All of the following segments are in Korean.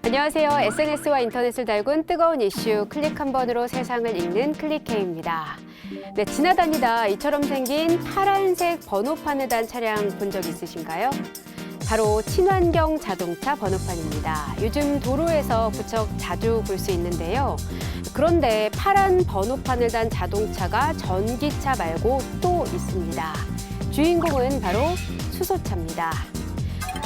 안녕하세요. SNS와 인터넷을 달군 뜨거운 이슈 클릭 한 번으로 세상을 읽는 클릭K입니다. 네, 지나다니다 이처럼 생긴 파란색 번호판을 단 차량 본 적 있으신가요? 바로 친환경 자동차 번호판입니다. 요즘 도로에서 부쩍 자주 볼 수 있는데요. 그런데 파란 번호판을 단 자동차가 전기차 말고 또 있습니다. 주인공은 바로 수소차입니다.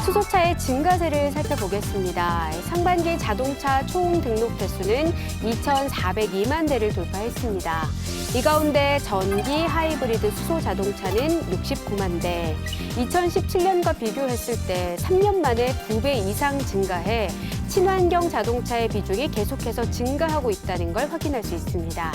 수소차의 증가세를 살펴보겠습니다. 상반기 자동차 총 등록 대수는 2,402만 대를 돌파했습니다. 이 가운데 전기 하이브리드 수소 자동차는 69만 대, 2017년과 비교했을 때 3년 만에 2배 이상 증가해 친환경 자동차의 비중이 계속해서 증가하고 있다는 걸 확인할 수 있습니다.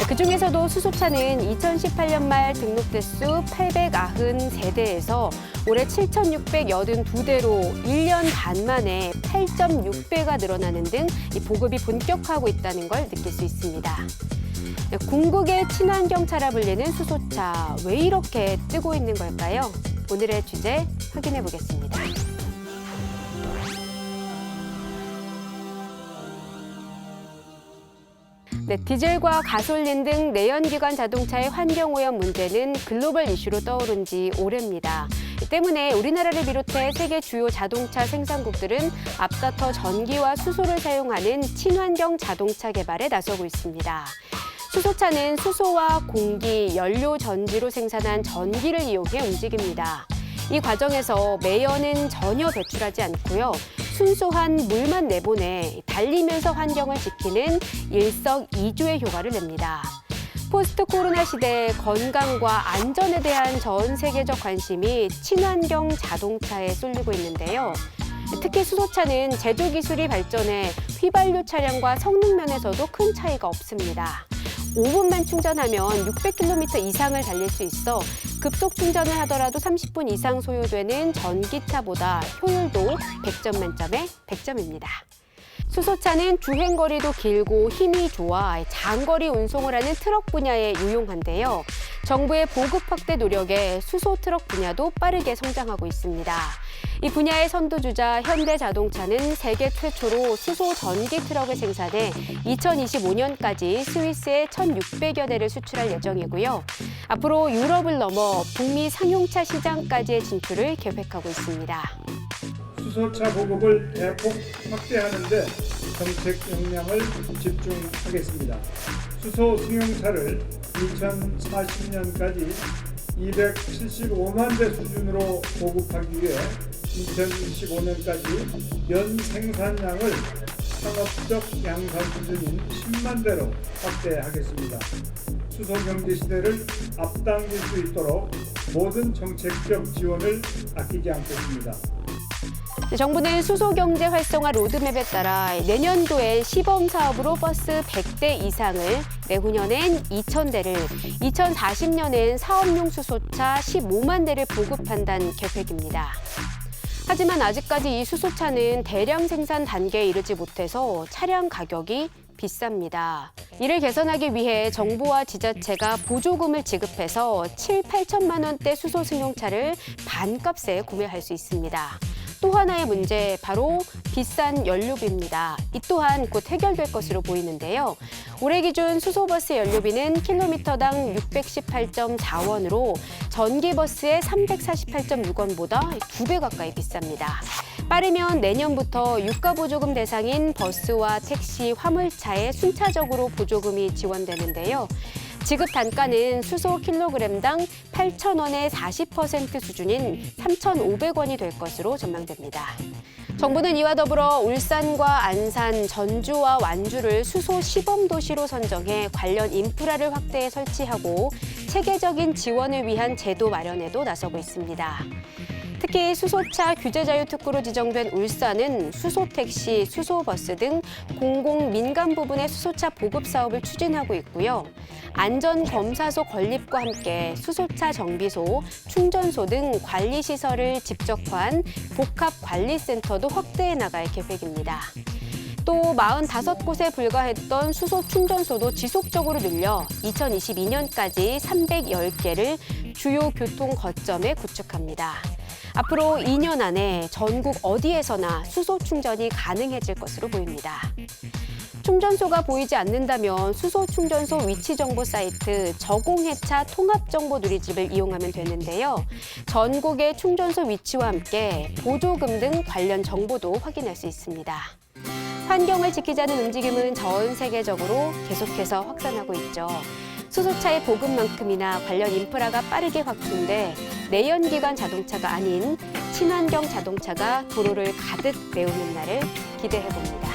그중에서도 수소차는 2018년 말 등록 대수 893대에서 올해 7,682대로 1년 반 만에 8.6배가 늘어나는 등 보급이 본격화하고 있다는 걸 느낄 수 있습니다. 궁극의 친환경차라 불리는 수소차, 왜 이렇게 뜨고 있는 걸까요? 오늘의 주제 확인해 보겠습니다. 네, 디젤과 가솔린 등 내연기관 자동차의 환경오염 문제는 글로벌 이슈로 떠오른 지 오래입니다. 때문에 우리나라를 비롯해 세계 주요 자동차 생산국들은 앞다퉈 전기와 수소를 사용하는 친환경 자동차 개발에 나서고 있습니다. 수소차는 수소와 공기, 연료 전지로 생산한 전기를 이용해 움직입니다. 이 과정에서 매연은 전혀 배출하지 않고요. 순수한 물만 내보내 달리면서 환경을 지키는 일석이조의 효과를 냅니다. 포스트 코로나 시대 건강과 안전에 대한 전 세계적 관심이 친환경 자동차에 쏠리고 있는데요. 특히 수소차는 제조 기술이 발전해 휘발유 차량과 성능 면에서도 큰 차이가 없습니다. 5분만 충전하면 600km 이상을 달릴 수 있어 급속 충전을 하더라도 30분 이상 소요되는 전기차보다 효율도 100점 만점에 100점입니다. 수소차는 주행거리도 길고 힘이 좋아 장거리 운송을 하는 트럭 분야에 유용한데요. 정부의 보급 확대 노력에 수소 트럭 분야도 빠르게 성장하고 있습니다. 이 분야의 선두주자 현대자동차는 세계 최초로 수소 전기 트럭을 생산해 2025년까지 스위스에 1,600여 대를 수출할 예정이고요. 앞으로 유럽을 넘어 북미 상용차 시장까지의 진출을 계획하고 있습니다. 수소차 보급을 대폭 확대하는 데 정책 역량을 집중하겠습니다. 수소 승용차를 2040년까지 275만 대 수준으로 보급하기 위해 2025년까지 연 생산량을 상업적 양산 수준인 10만 대로 확대하겠습니다. 수소 경제 시대를 앞당길 수 있도록 모든 정책적 지원을 아끼지 않겠습니다. 정부는 수소경제 활성화 로드맵에 따라 내년도에 시범 사업으로 버스 100대 이상을, 내후년엔 2,000대를, 2040년엔 사업용 수소차 15만 대를 보급한다는 계획입니다. 하지만 아직까지 이 수소차는 대량 생산 단계에 이르지 못해서 차량 가격이 비쌉니다. 이를 개선하기 위해 정부와 지자체가 보조금을 지급해서 7, 8천만 원대 수소 승용차를 반값에 구매할 수 있습니다. 또 하나의 문제, 바로 비싼 연료비입니다. 이 또한 곧 해결될 것으로 보이는데요. 올해 기준 수소버스 연료비는 킬로미터당 618.4원으로 전기버스의 348.6원보다 2배 가까이 비쌉니다. 빠르면 내년부터 유가보조금 대상인 버스와 택시, 화물차에 순차적으로 보조금이 지원되는데요. 지급 단가는 수소 킬로그램당 8,000원의 40% 수준인 3,500원이 될 것으로 전망됩니다. 정부는 이와 더불어 울산과 안산, 전주와 완주를 수소 시범 도시로 선정해 관련 인프라를 확대해 설치하고 체계적인 지원을 위한 제도 마련에도 나서고 있습니다. 특히 수소차 규제 자유 특구로 지정된 울산은 수소택시, 수소버스 등 공공 민간 부분의 수소차 보급 사업을 추진하고 있고요. 안전검사소 건립과 함께 수소차 정비소, 충전소 등 관리시설을 집적화한 복합관리센터도 확대해 나갈 계획입니다. 또 45곳에 불과했던 수소 충전소도 지속적으로 늘려 2022년까지 310개를 주요 교통 거점에 구축합니다. 앞으로 2년 안에 전국 어디에서나 수소 충전이 가능해질 것으로 보입니다. 충전소가 보이지 않는다면 수소 충전소 위치 정보 사이트 저공해차 통합정보 누리집을 이용하면 되는데요. 전국의 충전소 위치와 함께 보조금 등 관련 정보도 확인할 수 있습니다. 환경을 지키자는 움직임은 전 세계적으로 계속해서 확산하고 있죠. 수소차의 보급만큼이나 관련 인프라가 빠르게 확충돼 내연기관 자동차가 아닌 친환경 자동차가 도로를 가득 메우는 날을 기대해 봅니다.